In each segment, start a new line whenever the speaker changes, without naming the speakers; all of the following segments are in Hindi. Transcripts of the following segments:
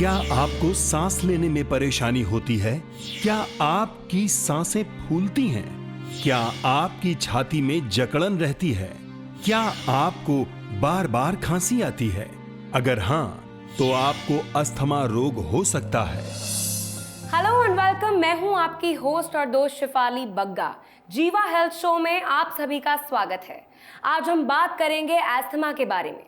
क्या आपको सांस लेने में परेशानी होती है? क्या आपकी सांसें फूलती हैं? क्या आपकी छाती में जकड़न रहती है? क्या आपको बार बार खांसी आती है? अगर हाँ, तो आपको अस्थमा रोग हो सकता है।
Hello and welcome. मैं हूं आपकी होस्ट और दोस्त शिफाली बग्गा। जीवा हेल्थ शो में आप सभी का स्वागत है। आज हम बात करेंगे एस्थमा के बारे में।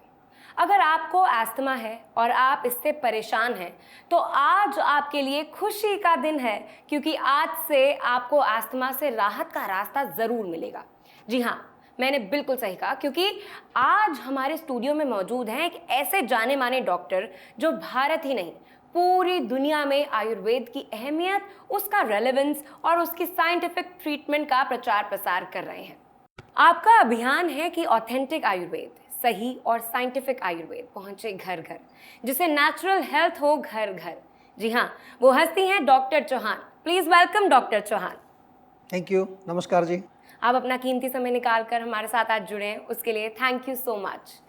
अगर आपको एस्थमा है और आप इससे परेशान हैं, तो आज आपके लिए खुशी का दिन है, क्योंकि आज से आपको एस्थमा से राहत का रास्ता जरूर मिलेगा। जी हाँ, मैंने बिल्कुल सही कहा, क्योंकि आज हमारे स्टूडियो में मौजूद हैं एक ऐसे जाने माने डॉक्टर जो भारत ही नहीं, पूरी दुनिया में आयुर्वेद की अहमियत, उसका रेलेवेंस और उसकी साइंटिफिक ट्रीटमेंट का प्रचार प्रसार कर रहे हैं। आपका अभियान है कि ऑथेंटिक आयुर्वेद, सही और साइंटिफिक आयुर्वेद पहुंचे घर घर, जिसे नेचुरल हेल्थ हो घर घर। जी हाँ, वो हस्ती हैं doctor Chauhan. Please welcome doctor Chauhan.
Thank you, नमस्कार जी।
आप अपना कीमती समय निकालकर हमारे साथ आज जुड़े हैं, उसके लिए thank you so much.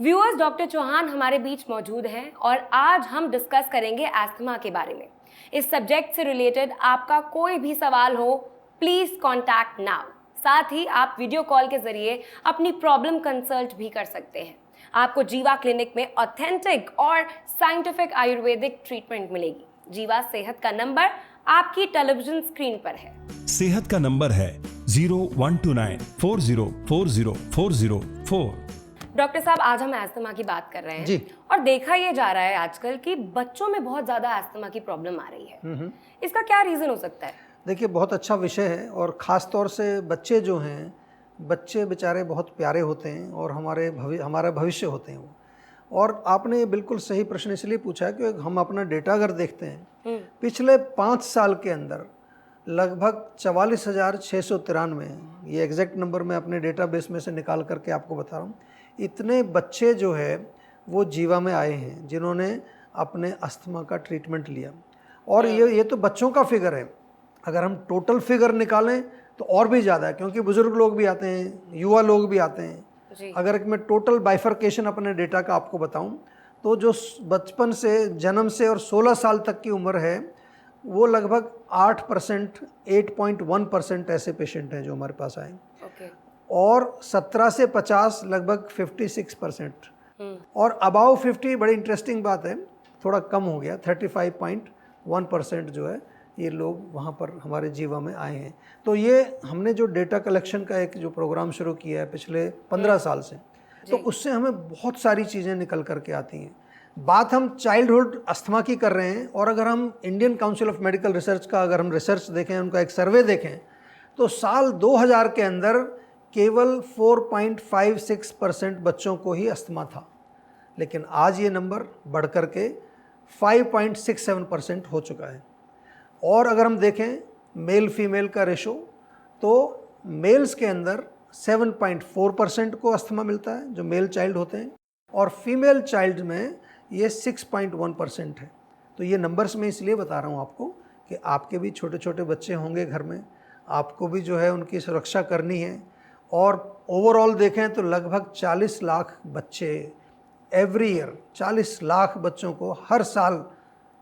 Viewers, doctor Chauhan हमारे बीच मौजूद हैं और आज हम डिस्कस करेंगे एस्थमा के बारे में। इस सब्जेक्ट से रिलेटेड आपका कोई भी सवाल हो, प्लीज कॉन्टैक्ट नाउ। साथ ही आप वीडियो कॉल के जरिए अपनी प्रॉब्लम कंसल्ट भी कर सकते हैं। आपको जीवा क्लिनिक में ऑथेंटिक और साइंटिफिक आयुर्वेदिक ट्रीटमेंट मिलेगी। जीवा सेहत का नंबर आपकी टेलीविजन स्क्रीन पर है।
सेहत का नंबर है 012940404004।
डॉक्टर साहब, आज हम एस्थमा की बात कर रहे हैं
जी।
और देखा ये जा रहा है आजकल कि बच्चों में बहुत ज्यादा एस्थमा की प्रॉब्लम आ रही है। इसका क्या रीजन हो सकता है?
देखिए, बहुत अच्छा विषय है और ख़ास तौर से बच्चे जो हैं, बच्चे बेचारे बहुत प्यारे होते हैं और हमारा भविष्य होते हैं वो। और आपने ये बिल्कुल सही प्रश्न इसलिए पूछा कि हम अपना डेटा अगर देखते हैं, पिछले 5 साल के अंदर लगभग 44,693, ये एग्जैक्ट नंबर मैं अपने डेटाबेस में से निकाल करके आपको बता रहा हूँ, इतने बच्चे जो है वो जीवा में आए हैं जिन्होंने अपने अस्थमा का ट्रीटमेंट लिया। और ये तो बच्चों का फिगर है। अगर हम टोटल फिगर निकालें तो और भी ज़्यादा है, क्योंकि बुज़ुर्ग लोग भी आते हैं, युवा लोग भी आते हैं
जी।
अगर मैं टोटल बाइफर्केशन अपने डेटा का आपको बताऊं, तो जो बचपन से, जन्म से और 16 साल तक की उम्र है, वो लगभग 8%, 8.1% ऐसे पेशेंट हैं जो हमारे पास आए।
ओके।
और 17 से 50 लगभग 56%। और अबाव 50 बड़ी इंटरेस्टिंग बात है, थोड़ा कम हो गया, 35.1% जो है ये लोग वहाँ पर हमारे जीवा में आए हैं। तो ये हमने जो डेटा कलेक्शन का एक जो प्रोग्राम शुरू किया है पिछले 15 साल से, तो उससे हमें बहुत सारी चीज़ें निकल करके आती हैं। बात हम चाइल्डहुड अस्थमा की कर रहे हैं, और अगर हम Indian council of medical research का अगर हम रिसर्च देखें, उनका एक सर्वे देखें, तो साल 2000 के अंदर केवल 4.56% बच्चों को ही अस्थमा था, लेकिन आज ये नंबर बढ़ कर के 5.67% हो चुका है। और अगर हम देखें मेल फीमेल का रेशो, तो मेल्स के अंदर 7.4% को अस्थमा मिलता है जो मेल चाइल्ड होते हैं, और फीमेल चाइल्ड में ये 6.1% है। तो ये नंबर्स मैं इसलिए बता रहा हूँ आपको कि आपके भी छोटे छोटे बच्चे होंगे घर में, आपको भी जो है उनकी सुरक्षा करनी है। और ओवरऑल देखें तो लगभग 40 लाख बच्चे एवरी ईयर, 40 लाख बच्चों को हर साल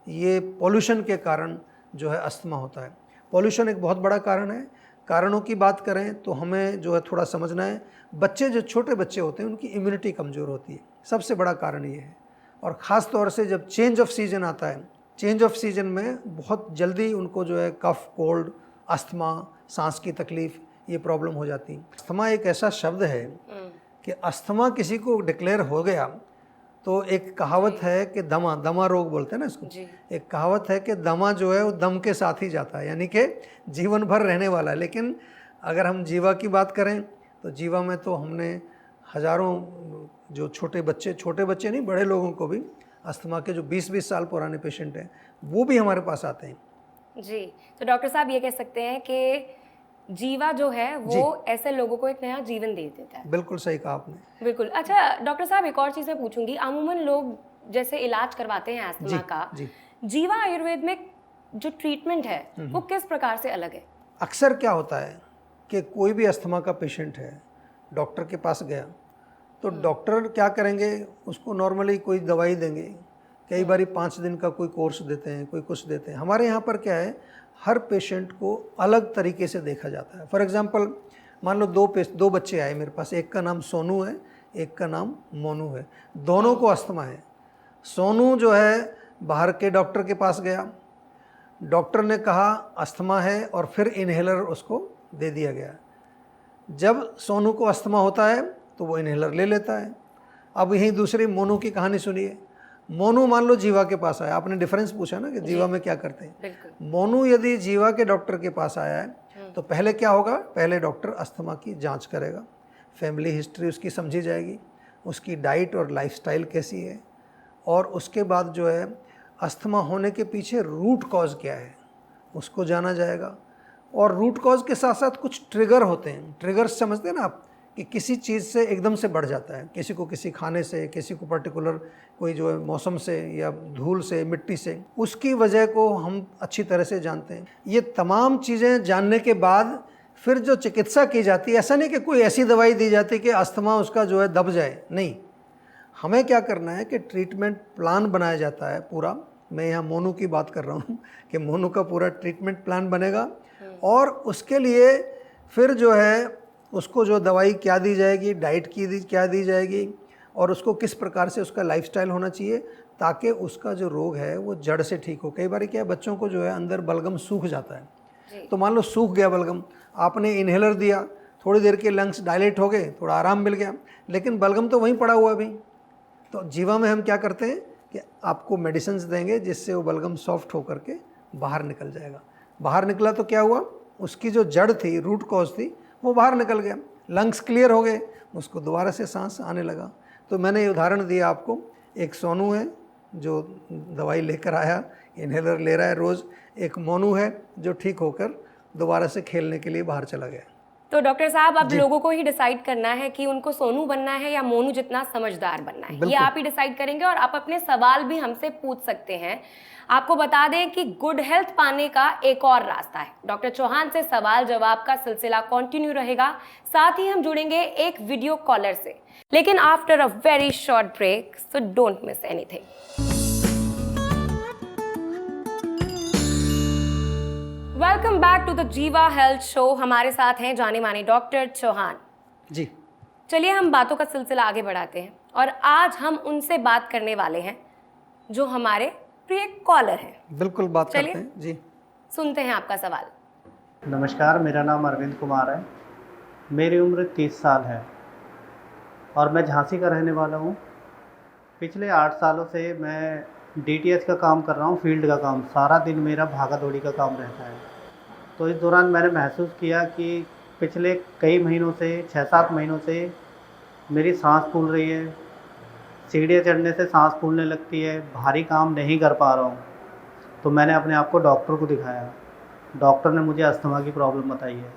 ये पॉल्यूशन के कारण जो है अस्थमा होता है। पॉल्यूशन एक बहुत बड़ा कारण है। कारणों की बात करें तो हमें जो है थोड़ा समझना है, बच्चे जो छोटे बच्चे होते हैं उनकी इम्यूनिटी कमज़ोर होती है, सबसे बड़ा कारण ये है। और ख़ास तौर से जब चेंज ऑफ सीज़न आता है, चेंज ऑफ सीज़न में बहुत जल्दी उनको जो है कफ, कोल्ड, अस्थमा, सांस की तकलीफ़, ये प्रॉब्लम हो जाती है। अस्थमा एक ऐसा शब्द है कि अस्थमा किसी को डिक्लेयर हो गया तो एक कहावत है कि दमा रोग बोलते हैं ना इसको। एक कहावत है कि दमा जो है वो दम के साथ ही जाता है, यानी कि जीवन भर रहने वाला है। लेकिन अगर हम जीवा की बात करें तो जीवा में तो हमने हज़ारों जो छोटे बच्चे नहीं, बड़े लोगों को भी अस्थमा के जो 20-20 साल पुराने पेशेंट हैं वो भी हमारे पास आते हैं।
जी, तो डॉक्टर साहब ये कह सकते हैं कि जीवा जो है वो ऐसे लोगों को एक नया जीवन दे देता है।
बिल्कुल सही कहा आपने।
बिल्कुल। अच्छा डॉक्टर साहब, एक और चीज़ मैं पूछूंगी, अमूमन लोग जैसे इलाज करवाते हैं एस्थमा का, जीवा आयुर्वेद में जो ट्रीटमेंट है वो किस प्रकार से अलग है?
अक्सर क्या होता है कि कोई भी अस्थमा का पेशेंट है, डॉक्टर के पास गया तो डॉक्टर क्या करेंगे, उसको नॉर्मली कोई दवाई देंगे कई बारी 5 दिन का कोई कोर्स देते हैं, कोई कुछ देते हैं। हमारे यहाँ पर क्या है, हर पेशेंट को अलग तरीके से देखा जाता है। फॉर एग्जांपल मान लो दो बच्चे आए मेरे पास, एक का नाम सोनू है, एक का नाम मोनू है। दोनों को अस्थमा है। सोनू जो है बाहर के डॉक्टर के पास गया, डॉक्टर ने कहा अस्थमा है और फिर इन्हेलर उसको दे दिया गया। जब सोनू को अस्थमा होता है तो वो इन्हेलर ले लेता है। अब यहीं दूसरी मोनू की कहानी सुनिए। मोनू मान लो जीवा के पास आया, आपने डिफरेंस पूछा ना कि जीवा में क्या करते हैं। मोनू यदि जीवा के डॉक्टर के पास आया है तो पहले क्या होगा, पहले डॉक्टर अस्थमा की जांच करेगा, फैमिली हिस्ट्री उसकी समझी जाएगी, उसकी डाइट और लाइफस्टाइल कैसी है, और उसके बाद जो है अस्थमा होने के पीछे रूट कॉज क्या है उसको जाना जाएगा। और रूट कॉज के साथ साथ कुछ ट्रिगर होते हैं। ट्रिगर्स समझते हैं ना आप, कि किसी चीज़ से एकदम से बढ़ जाता है, किसी को किसी खाने से, किसी को पर्टिकुलर कोई जो है मौसम से या धूल से, मिट्टी से, उसकी वजह को हम अच्छी तरह से जानते हैं। ये तमाम चीज़ें जानने के बाद फिर जो चिकित्सा की जाती है, ऐसा नहीं कि कोई ऐसी दवाई दी जाती कि अस्थमा उसका जो है दब जाए, नहीं। हमें क्या करना है कि ट्रीटमेंट प्लान बनाया जाता है पूरा। मैं यहाँ मोनू की बात कर रहा हूँ कि मोनू का पूरा ट्रीटमेंट प्लान बनेगा, और उसके लिए फिर जो है उसको जो दवाई क्या दी जाएगी, डाइट क्या दी जाएगी, और उसको किस प्रकार से उसका लाइफस्टाइल होना चाहिए ताकि उसका जो रोग है वो जड़ से ठीक हो। कई बार क्या है, बच्चों को जो है अंदर बलगम सूख जाता है, तो मान लो सूख गया बलगम, आपने इन्हेलर दिया, थोड़ी देर के लंग्स डायलेट हो गए, थोड़ा आराम मिल गया, लेकिन बलगम तो वहीं पड़ा हुआ अभी। तो जीवा में हम क्या करते हैं कि आपको मेडिसिन देंगे जिससे वो बलगम सॉफ्ट होकर के बाहर निकल जाएगा। बाहर निकला तो क्या हुआ, उसकी जो जड़ थी, रूट कॉज थी, वो बाहर निकल गया, लंग्स क्लियर हो गए, उसको दोबारा से सांस आने लगा। तो मैंने ये उदाहरण दिया आपको। एक सोनू है जो दवाई लेकर आया, इन्हेलर ले रहा है रोज़। एक मोनू है जो ठीक होकर दोबारा से खेलने के लिए बाहर चला गया।
तो डॉक्टर साहब, अब लोगों को ही डिसाइड करना है कि उनको सोनू बनना है या मोनू जितना समझदार बनना है, ये आप ही डिसाइड करेंगे। और आप अपने सवाल भी हमसे पूछ सकते हैं। आपको बता दें कि गुड हेल्थ पाने का एक और रास्ता है। डॉक्टर चौहान से सवाल जवाब का सिलसिला कंटिन्यू रहेगा। साथ ही हम जुड़ेंगे एक वीडियो कॉलर से, लेकिन after a very short break, so don't miss anything. Welcome back to the Jiva health show. हमारे साथ हैं जाने माने डॉक्टर चौहान
जी।
चलिए हम बातों का सिलसिला आगे बढ़ाते हैं, और आज हम उनसे बात करने वाले हैं जो हमारे प्रिय कॉलर हैं।
बिल्कुल बात करते हैं जी।
सुनते हैं आपका सवाल।
नमस्कार, मेरा नाम अरविंद कुमार है। मेरी उम्र 30 साल है और मैं झांसी का रहने वाला हूँ। पिछले 8 सालों से मैं डीटीएच का काम कर रहा हूँ, फील्ड का काम। सारा दिन मेरा भागा दौड़ी का काम रहता है। तो इस दौरान मैंने महसूस किया कि पिछले कई महीनों से, 6-7 महीनों से मेरी सांस फूल रही है, सीढ़ियाँ चढ़ने से सांस फूलने लगती है, भारी काम नहीं कर पा रहा हूँ। तो मैंने अपने आप को डॉक्टर को दिखाया। डॉक्टर ने मुझे अस्थमा की प्रॉब्लम बताई है,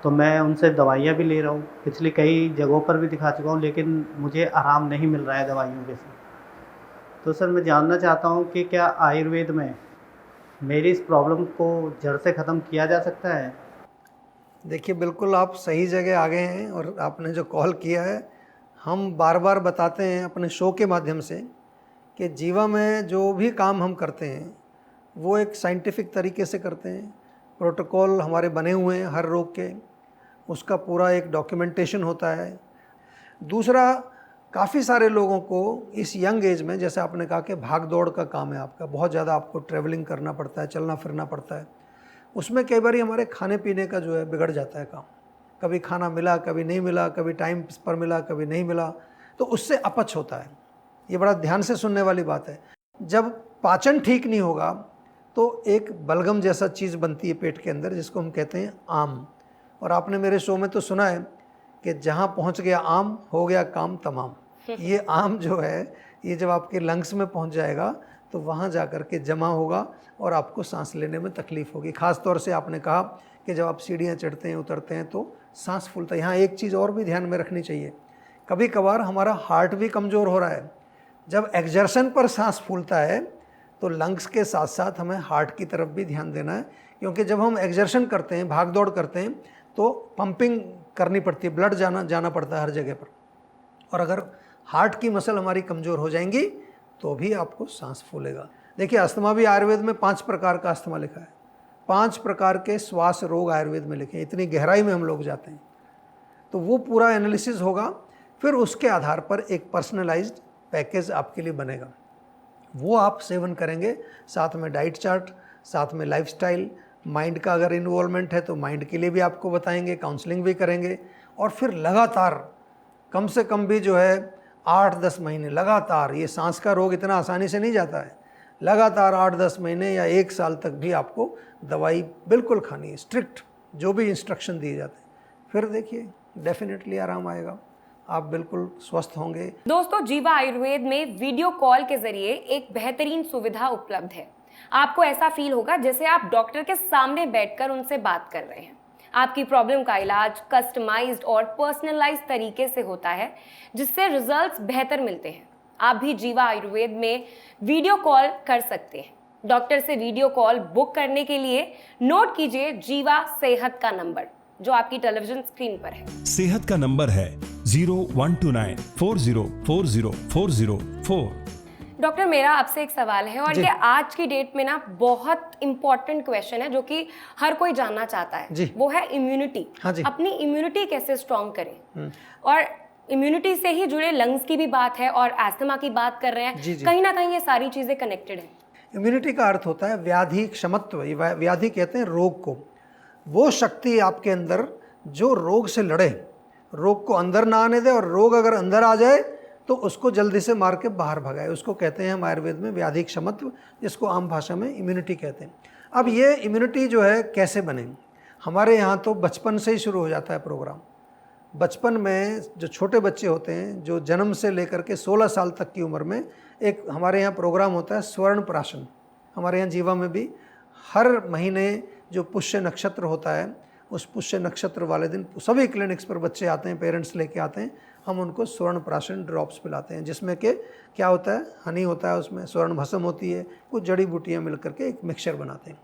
तो मैं उनसे दवाइयाँ भी ले रहा हूँ। पिछली कई जगहों पर भी दिखा चुका हूँ, लेकिन मुझे आराम नहीं मिल रहा है दवाइयों के से। तो सर, मैं जानना चाहता हूँ कि क्या आयुर्वेद में मेरी इस प्रॉब्लम को जड़ से ख़त्म किया जा सकता है?
देखिए, बिल्कुल आप सही जगह आ गए हैं। और आपने जो कॉल किया है, हम बार बार बताते हैं अपने शो के माध्यम से कि जीवा में जो भी काम हम करते हैं वो एक साइंटिफिक तरीके से करते हैं। प्रोटोकॉल हमारे बने हुए हैं हर रोग के, उसका पूरा एक डॉक्यूमेंटेशन होता है। दूसरा, काफ़ी सारे लोगों को इस यंग एज में, जैसे आपने कहा कि भाग दौड़ का काम है आपका, बहुत ज़्यादा आपको ट्रैवलिंग करना पड़ता है, चलना फिरना पड़ता है, उसमें कई बार हमारे खाने पीने का जो है बिगड़ जाता है काम। कभी खाना मिला, कभी नहीं मिला, कभी टाइम पर मिला, कभी नहीं मिला, तो उससे अपच होता है। ये बड़ा ध्यान से सुनने वाली बात है। जब पाचन ठीक नहीं होगा तो एक बलगम जैसा चीज़ बनती है पेट के अंदर, जिसको हम कहते हैं आम। और आपने मेरे शो में तो सुना है कि जहाँ पहुँच गया आम, हो गया काम तमाम। ये आम जो है, ये जब आपके लंग्स में पहुँच जाएगा तो वहाँ जा कर के जमा होगा और आपको सांस लेने में तकलीफ़ होगी। ख़ास तौर से आपने कहा कि जब आप सीढ़ियाँ चढ़ते हैं, उतरते हैं तो सांस फूलता है। यहाँ एक चीज़ और भी ध्यान में रखनी चाहिए, कभी कभार हमारा हार्ट भी कमज़ोर हो रहा है। जब एक्जर्शन पर सांस फूलता है तो लंग्स के साथ साथ हमें हार्ट की तरफ भी ध्यान देना है, क्योंकि जब हम एक्जर्शन करते हैं, भाग दौड़ करते हैं, तो पंपिंग करनी पड़ती है, ब्लड जाना पड़ता है हर जगह पर। और अगर हार्ट की मसल हमारी कमज़ोर हो जाएंगी तो भी आपको सांस फूलेगा। देखिए अस्थमा भी आयुर्वेद में 5 प्रकार का अस्थमा लिखा है, 5 प्रकार के श्वास रोग आयुर्वेद में लिखे हैं। इतनी गहराई में हम लोग जाते हैं तो वो पूरा एनालिसिस होगा, फिर उसके आधार पर एक पर्सनलाइज्ड पैकेज आपके लिए बनेगा, वो आप सेवन करेंगे। साथ में डाइट चार्ट, साथ में लाइफस्टाइल, माइंड का अगर इन्वॉल्वमेंट है तो माइंड के लिए भी आपको बताएंगे, काउंसलिंग भी करेंगे। और फिर लगातार कम से कम भी जो है 8-10 महीने लगातार, ये सांस का रोग इतना आसानी से नहीं जाता है, लगातार 8-10 महीने या 1 साल तक भी आपको दवाई बिल्कुल खानी है, स्ट्रिक्ट जो भी इंस्ट्रक्शन दिए जाते हैं। फिर देखिए डेफिनेटली आराम आएगा, आप बिल्कुल स्वस्थ होंगे।
दोस्तों, जीवा आयुर्वेद में वीडियो कॉल के जरिए एक बेहतरीन सुविधा उपलब्ध है। आपको ऐसा फील होगा जैसे आप डॉक्टर के सामने बैठकर उनसे बात कर रहे हैं। आपकी प्रॉब्लम का इलाज कस्टमाइज्ड और पर्सनलाइज्ड तरीके से होता है, जिससे रिजल्ट्स बेहतर मिलते हैं। आप भी जीवा आयुर्वेद में वीडियो कॉल कर सकते हैं। डॉक्टर से वीडियो कॉल बुक करने के लिए नोट कीजिए जीवा सेहत का नंबर, जो आपकी टेलीविजन स्क्रीन पर है।
सेहत का नंबर है 012940404004।
डॉक्टर, मेरा आपसे एक सवाल है, और ये आज की डेट में ना बहुत इंपॉर्टेंट क्वेश्चन है जो कि हर कोई जानना चाहता है
जी।
वो है इम्यूनिटी।
हाँ जी।
अपनी इम्यूनिटी कैसे स्ट्रॉन्ग करें, और इम्यूनिटी से ही जुड़े लंग्स की भी बात है और एस्थमा की बात कर रहे हैं।
जी, जी।
कहीं ना कहीं ये सारी चीजें कनेक्टेड हैं।
इम्यूनिटी का अर्थ होता है व्याधि क्षमत्व, व्याधि कहते हैं रोग को, वो शक्ति आपके अंदर जो रोग से लड़े, रोग को अंदर ना आने दे, और रोग अगर अंदर आ जाए तो उसको जल्दी से मार के बाहर भगाए, उसको कहते हैं हम आयुर्वेद में व्याधि क्षमत्व, जिसको आम भाषा में इम्यूनिटी कहते हैं। अब ये इम्यूनिटी जो है कैसे बने, हमारे यहाँ तो बचपन से ही शुरू हो जाता है प्रोग्राम। बचपन में जो छोटे बच्चे होते हैं, जो जन्म से लेकर के 16 साल तक की उम्र में, एक हमारे यहाँ प्रोग्राम होता है स्वर्ण प्राशन। हमारे यहाँ जीवा में भी हर महीने जो पुष्य नक्षत्र होता है, उस पुष्य नक्षत्र वाले दिन सभी क्लिनिक्स पर बच्चे आते हैं, पेरेंट्स लेके आते हैं, हम उनको स्वर्ण प्राशन ड्रॉप्स पिलाते हैं, जिसमें कि क्या होता है, हनी होता है, उसमें स्वर्ण भस्म होती है, कुछ जड़ी बूटियाँ मिल करके एक मिक्सचर बनाते हैं।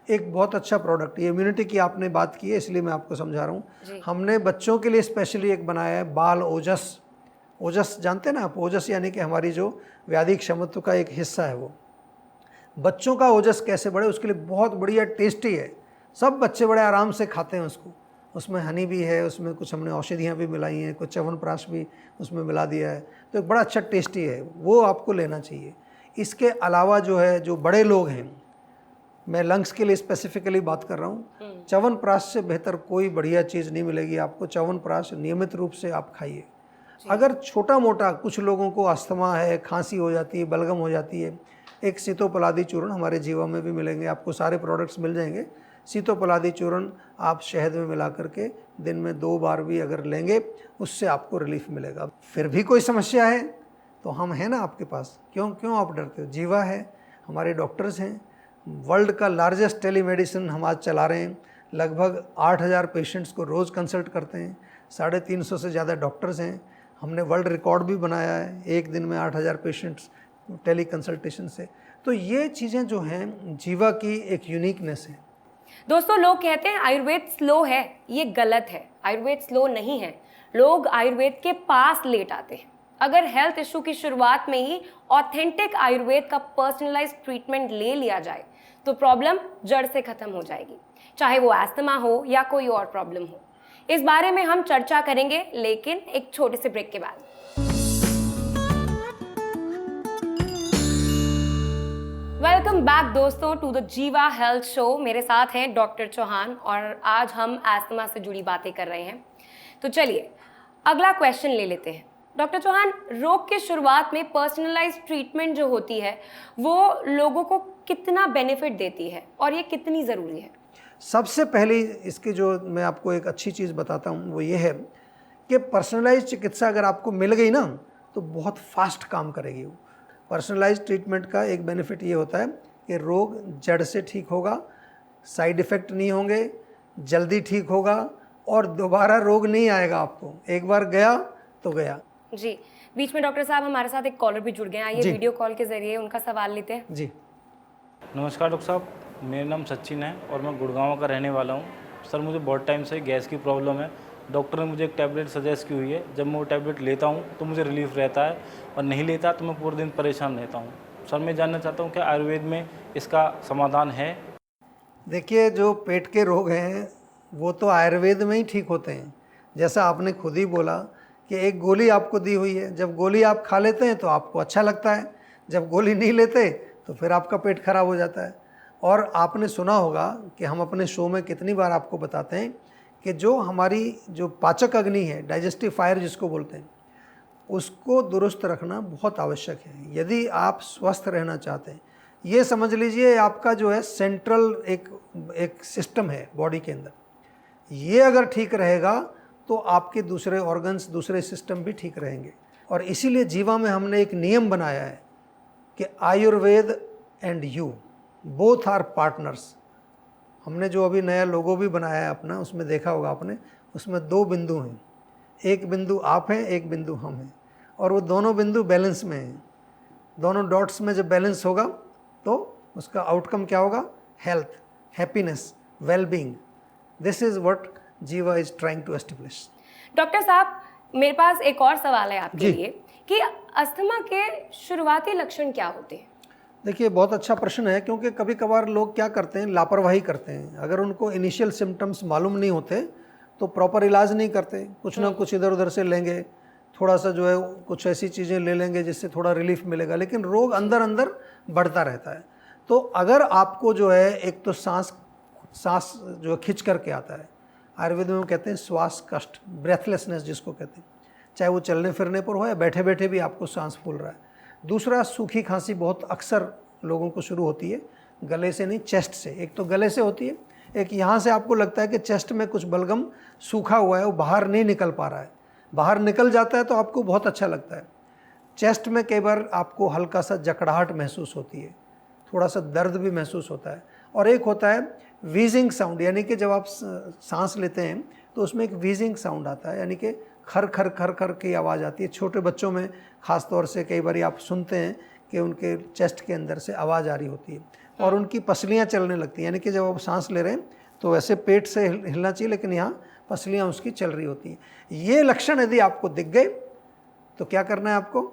एक बहुत अच्छा प्रोडक्ट, ये इम्यूनिटी की आपने बात की है इसलिए मैं आपको समझा रहा हूँ। हमने बच्चों के लिए स्पेशली एक बनाया है बाल ओजस। ओजस जानते हैं ना आप, ओजस यानी कि हमारी जो व्याधि क्षमत्व का एक हिस्सा है, वो बच्चों का ओजस कैसे बढ़े उसके लिए बहुत बढ़िया टेस्टी है, सब बच्चे बड़े आराम से खाते हैं उसको। उसमें हनी भी है, उसमें कुछ हमने औषधियाँ भी मिलाई हैं, कुछ च्यवनप्राश भी उसमें मिला दिया है, तो एक बड़ा अच्छा टेस्टी है, वो आपको लेना चाहिए। इसके अलावा जो है, जो बड़े लोग हैं, मैं लंग्स के लिए स्पेसिफिकली बात कर रहा हूँ, च्यवनप्राश से बेहतर कोई बढ़िया चीज़ नहीं मिलेगी आपको। च्यवनप्राश नियमित रूप से आप खाइए। अगर छोटा मोटा कुछ लोगों को अस्थमा है, खांसी हो जाती है, बलगम हो जाती है, एक सीतोपलादी चूर्ण हमारे जीवा में भी मिलेंगे, आपको सारे प्रोडक्ट्स मिल जाएंगे। सीतोपलादी चूर्ण आप शहद में मिला करके दिन में 2 बार भी अगर लेंगे, उससे आपको रिलीफ मिलेगा। फिर भी कोई समस्या है तो हम हैं ना आपके पास, क्यों आप डरते हो? जीवा है, हमारे डॉक्टर्स हैं, वर्ल्ड का लार्जेस्ट टेलीमेडिसिन हम आज चला रहे हैं, लगभग 8000 पेशेंट्स को रोज़ कंसल्ट करते हैं, 350 से ज़्यादा डॉक्टर्स हैं। हमने वर्ल्ड रिकॉर्ड भी बनाया है, एक दिन में 8000 पेशेंट्स टेली कंसल्टेशन से। तो ये चीज़ें जो हैं जीवा की एक यूनिकनेस है।
दोस्तों, लोग कहते हैं आयुर्वेद स्लो है, ये गलत है। आयुर्वेद स्लो नहीं है, लोग आयुर्वेद के पास लेट आते हैं। अगर हेल्थ इशू की शुरुआत में ही ऑथेंटिक आयुर्वेद का पर्सनलाइज्ड ट्रीटमेंट ले लिया जाए तो प्रॉब्लम जड़ से खत्म हो जाएगी, चाहे वो एस्थमा हो या कोई और प्रॉब्लम हो। इस बारे में हम चर्चा करेंगे, लेकिन एक छोटे से ब्रेक के बाद। वेलकम बैक दोस्तों to the Jiva health show. मेरे साथ हैं डॉक्टर चौहान और आज हम एस्थमा से जुड़ी बातें कर रहे हैं। तो चलिए अगला क्वेश्चन ले लेते हैं। डॉक्टर चौहान, रोग के शुरुआत में पर्सनलाइज्ड ट्रीटमेंट जो होती है वो लोगों को कितना बेनिफिट देती है और ये कितनी ज़रूरी है?
सबसे पहले इसकी जो मैं आपको एक अच्छी चीज़ बताता हूँ वो ये है कि पर्सनलाइज्ड चिकित्सा अगर आपको मिल गई ना तो बहुत फास्ट काम करेगी वो। पर्सनलाइज्ड ट्रीटमेंट का एक बेनिफिट ये होता है कि रोग जड़ से ठीक होगा, साइड इफ़ेक्ट नहीं होंगे, जल्दी ठीक होगा और दोबारा रोग नहीं आएगा आपको। एक बार गया तो गया।
जी, बीच में डॉक्टर साहब हमारे साथ एक कॉलर भी जुड़ गए हैं, आइए वीडियो कॉल के जरिए उनका सवाल लेते हैं।
जी
नमस्कार डॉक्टर साहब, मेरा नाम सचिन है और मैं गुड़गांव का रहने वाला हूँ। सर, मुझे बहुत टाइम से गैस की प्रॉब्लम है डॉक्टर ने मुझे एक टैबलेट सजेस्ट की हुई है। जब मैं वो टैबलेट लेता हूँ तो मुझे रिलीफ रहता है, और नहीं लेता तो मैं पूरे दिन परेशान रहता हूँ। सर, मैं जानना चाहता हूँ कि आयुर्वेद में इसका समाधान है?
देखिए, जो पेट के रोग हैं वो तो आयुर्वेद में ही ठीक होते हैं। जैसा आपने खुद ही बोला कि एक गोली आपको दी हुई है, जब गोली आप खा लेते हैं तो आपको अच्छा लगता है, जब गोली नहीं लेते तो फिर आपका पेट खराब हो जाता है। और आपने सुना होगा कि हम अपने शो में कितनी बार आपको बताते हैं कि जो हमारी जो पाचक अग्नि है, डाइजेस्टिव फायर जिसको बोलते हैं, उसको दुरुस्त रखना बहुत आवश्यक है यदि आप स्वस्थ रहना चाहते हैं। ये समझ लीजिए आपका जो है सेंट्रल एक सिस्टम है बॉडी के अंदर, ये अगर ठीक रहेगा तो आपके दूसरे ऑर्गन्स, दूसरे सिस्टम भी ठीक रहेंगे। और इसीलिए जीवा में हमने एक नियम बनाया है कि Ayurveda and you both are partners. हमने जो अभी नया लोगो भी बनाया है अपना, उसमें देखा होगा आपने, उसमें 2 बिंदु हैं, एक बिंदु आप हैं, एक बिंदु हम हैं, और वो दोनों बिंदु बैलेंस में हैं। दोनों डॉट्स में जब बैलेंस होगा तो उसका आउटकम क्या होगा? Health, happiness, wellbeing. This is what Jiva is trying to establish.
Doctor साहब, मेरे पास एक और सवाल है आपके लिए कि अस्थमा के शुरुआती लक्षण क्या होते हैं?
देखिए, बहुत अच्छा प्रश्न है, क्योंकि कभी कभार लोग क्या करते हैं, लापरवाही करते हैं। अगर उनको इनिशियल सिम्टम्स मालूम नहीं होते तो प्रॉपर इलाज नहीं करते, कुछ ना कुछ इधर उधर से लेंगे, थोड़ा सा जो है कुछ ऐसी चीज़ें ले लेंगे जिससे थोड़ा रिलीफ मिलेगा, लेकिन रोग अंदर अंदर बढ़ता रहता है। तो अगर आपको जो है एक तो सांस जो है खिंच करके आता है, आयुर्वेद में कहते हैं श्वास कष्ट, ब्रेथलेसनेस जिसको कहते हैं, चाहे वो चलने फिरने पर हो या बैठे बैठे भी आपको सांस फूल रहा है। दूसरा, सूखी खांसी बहुत अक्सर लोगों को शुरू होती है, गले से नहीं, चेस्ट से। एक तो गले से होती है, एक यहाँ से आपको लगता है कि चेस्ट में कुछ बलगम सूखा हुआ है, वो बाहर नहीं निकल पा रहा है, बाहर निकल जाता है तो आपको बहुत अच्छा लगता है। चेस्ट में कई बार आपको हल्का सा जकड़ाहट महसूस होती है, थोड़ा सा दर्द भी महसूस होता है। और एक होता है वीजिंग साउंड, यानी कि जब आप सांस लेते हैं तो उसमें एक वीजिंग साउंड आता है, यानी कि खर खर खर खर की आवाज़ आती है। छोटे बच्चों में ख़ास तौर से कई बार आप सुनते हैं कि उनके चेस्ट के अंदर से आवाज़ आ रही होती है और उनकी पसलियाँ चलने लगती हैं, यानी कि जब आप सांस ले रहे हैं तो वैसे पेट से हिलना चाहिए, लेकिन यहाँ पसलियाँ उसकी चल रही होती हैं। ये लक्षण यदि आपको दिख गए तो क्या करना है आपको?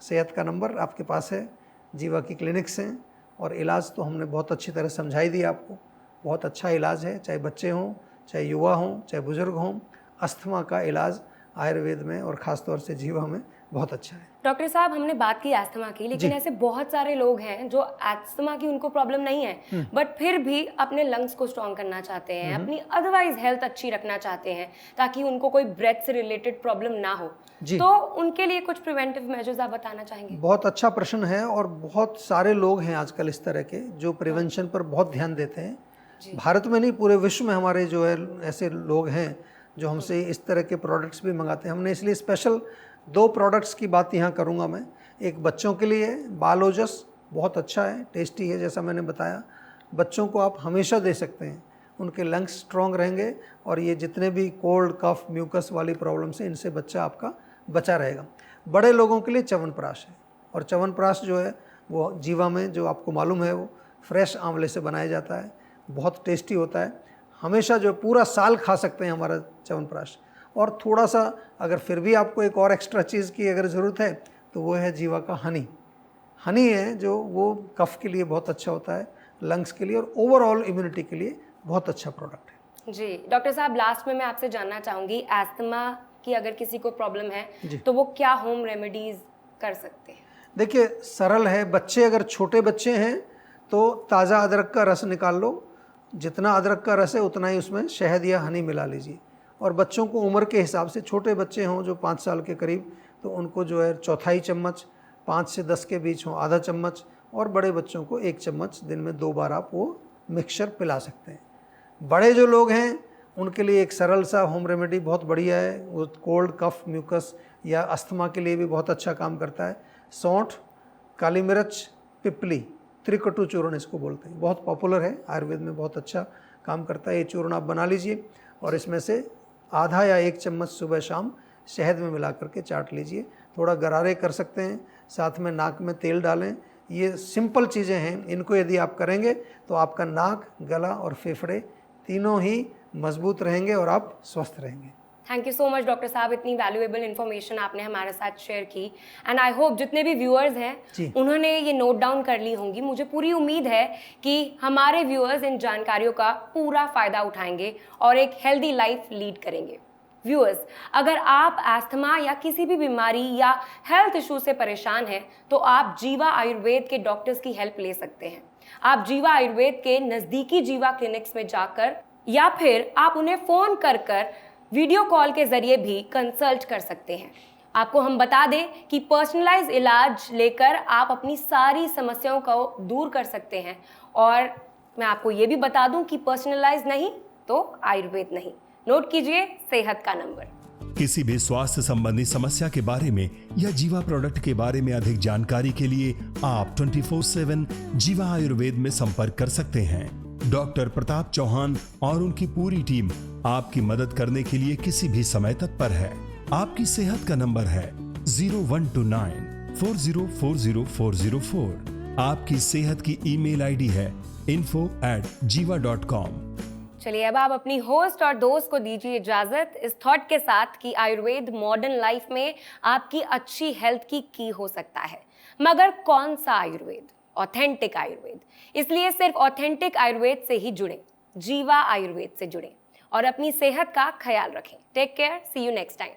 सेहत का नंबर आपके पास है, जीवा की क्लिनिक्स हैं, और इलाज तो हमने बहुत अच्छी तरह समझाई दी आपको। बहुत अच्छा इलाज है, चाहे बच्चे हों, चाहे युवा हों, चाहे बुजुर्ग हों, अस्थमा का इलाज आयुर्वेद में और ख़ास तौर से जीवा में बहुत अच्छा है।
डॉक्टर साहब, हमने बात की अस्थमा की, लेकिन ऐसे बहुत सारे लोग हैं जो अस्थमा की उनको प्रॉब्लम नहीं है, बट फिर भी अपने लंग्स को स्ट्रॉन्ग करना चाहते हैं, अपनी अदरवाइज हेल्थ अच्छी रखना चाहते हैं ताकि उनको कोई ब्रेथ से रिलेटेड प्रॉब्लम ना हो। तो उनके लिए कुछ प्रिवेंटिव मेजर्स आप बताना चाहेंगे?
बहुत अच्छा प्रश्न है, और बहुत सारे लोग हैं आजकल इस तरह के जो प्रिवेंशन पर बहुत ध्यान देते हैं। भारत में नहीं, पूरे विश्व में हमारे जो है ऐसे लोग हैं जो हमसे इस तरह के प्रोडक्ट्स भी मंगाते हैं। हमने इसलिए स्पेशल 2 प्रोडक्ट्स की बात यहाँ करूँगा मैं। एक बच्चों के लिए बालोजस बहुत अच्छा है, टेस्टी है, जैसा मैंने बताया। बच्चों को आप हमेशा दे सकते हैं, उनके लंग्स स्ट्रॉन्ग रहेंगे और ये जितने भी कोल्ड, कफ, म्यूकस वाली प्रॉब्लम से इनसे बच्चा आपका बचा रहेगा। बड़े लोगों के लिए च्यवनप्राश है, और च्यवनप्राश जो है वो जीवा में, जो आपको मालूम है, वो फ्रेश आंवले से बनाया जाता है, बहुत टेस्टी होता है। हमेशा जो पूरा साल खा सकते हैं हमारा च्यवनप्राश। और थोड़ा सा अगर फिर भी आपको एक और एक्स्ट्रा चीज़ की अगर ज़रूरत है तो वो है जीवा का हनी। हनी है जो वो कफ़ के लिए बहुत अच्छा होता है, लंग्स के लिए और ओवरऑल इम्यूनिटी के लिए बहुत अच्छा प्रोडक्ट है।
जी डॉक्टर साहब, लास्ट में मैं आपसे जानना चाहूँगी, अस्थमा की अगर किसी को प्रॉब्लम है तो वो क्या होम रेमेडीज़ कर सकते हैं?
देखिए, सरल है। बच्चे, अगर छोटे बच्चे हैं तो ताज़ा अदरक का रस निकाल लो, जितना अदरक का रस है उतना ही उसमें शहद या हनी मिला लीजिए। और बच्चों को उम्र के हिसाब से, छोटे बच्चे हों जो 5 साल के करीब, तो उनको जो है 1/4 चम्मच, 5 से 10 के बीच हो आधा चम्मच, और बड़े बच्चों को 1 चम्मच दिन में 2 बार आप वो मिक्सचर पिला सकते हैं। बड़े जो लोग हैं उनके लिए एक सरल सा होम रेमेडी बहुत बढ़िया है, वो कोल्ड, कफ, म्यूकस या अस्थमा के लिए भी बहुत अच्छा काम करता है। सौंठ, काली मिर्च, पिपली, त्रिकटु चूर्ण इसको बोलते हैं, बहुत पॉपुलर है, आयुर्वेद में बहुत अच्छा काम करता है। ये चूर्ण आप बना लीजिए और इसमें से आधा या 1 चम्मच सुबह शाम शहद में मिला करके चाट लीजिए। थोड़ा गरारे कर सकते हैं, साथ में नाक में तेल डालें। ये सिंपल चीज़ें हैं, इनको यदि आप करेंगे तो आपका नाक, गला और फेफड़े तीनों ही मजबूत रहेंगे और आप स्वस्थ रहेंगे।
Thank you so much doctor साहब, इतनी वैल्यूएबल इन्फॉर्मेशन आपने हमारे साथ शेयर की। एंड आई होप जितने भी व्यूअर्स
जी।
हैं उन्होंने ये नोट डाउन कर ली होंगी। मुझे पूरी उम्मीद है कि हमारे व्यूअर्स इन जानकारियों का पूरा फ़ायदा उठाएंगे और एक हेल्दी लाइफ लीड करेंगे। व्यूअर्स, अगर आप अस्थमा या किसी भी बीमारी या हेल्थ इशू से परेशान हैं तो आप जीवा आयुर्वेद के डॉक्टर्स की हेल्प ले सकते हैं। आप जीवा आयुर्वेद के नज़दीकी जीवा क्लिनिक्स में जाकर या फिर आप उन्हें फ़ोन कर वीडियो कॉल के ज़रिए भी कंसल्ट कर सकते हैं। आपको हम बता दें कि पर्सनलाइज इलाज लेकर आप अपनी सारी समस्याओं को दूर कर सकते हैं। और मैं आपको ये भी बता दूं कि पर्सनलाइज नहीं तो आयुर्वेद नहीं। नोट कीजिए सेहत का नंबर।
किसी भी स्वास्थ्य संबंधी समस्या के बारे में या जीवा प्रोडक्ट के बारे में अधिक जानकारी के लिए आप 24/7 जीवा आयुर्वेद में संपर्क कर सकते हैं। डॉक्टर प्रताप चौहान और उनकी पूरी टीम आपकी मदद करने के लिए किसी भी समय तत्पर है। आपकी सेहत का नंबर है 0129404004। आपकी सेहत की ईमेल आईडी है info@jiva.com।
चलिए अब आप अपनी होस्ट और दोस्त को दीजिए इजाजत इस थॉट के साथ कि आयुर्वेद मॉडर्न लाइफ में आपकी अच्छी हेल्थ की की हो सकता है, मगर कौन सा आयुर्वेद? ऑथेंटिक आयुर्वेद। इसलिए सिर्फ ऑथेंटिक आयुर्वेद से ही जुड़ें, जीवा आयुर्वेद से जुड़ें और अपनी सेहत का ख्याल रखें। Take care, see you next time.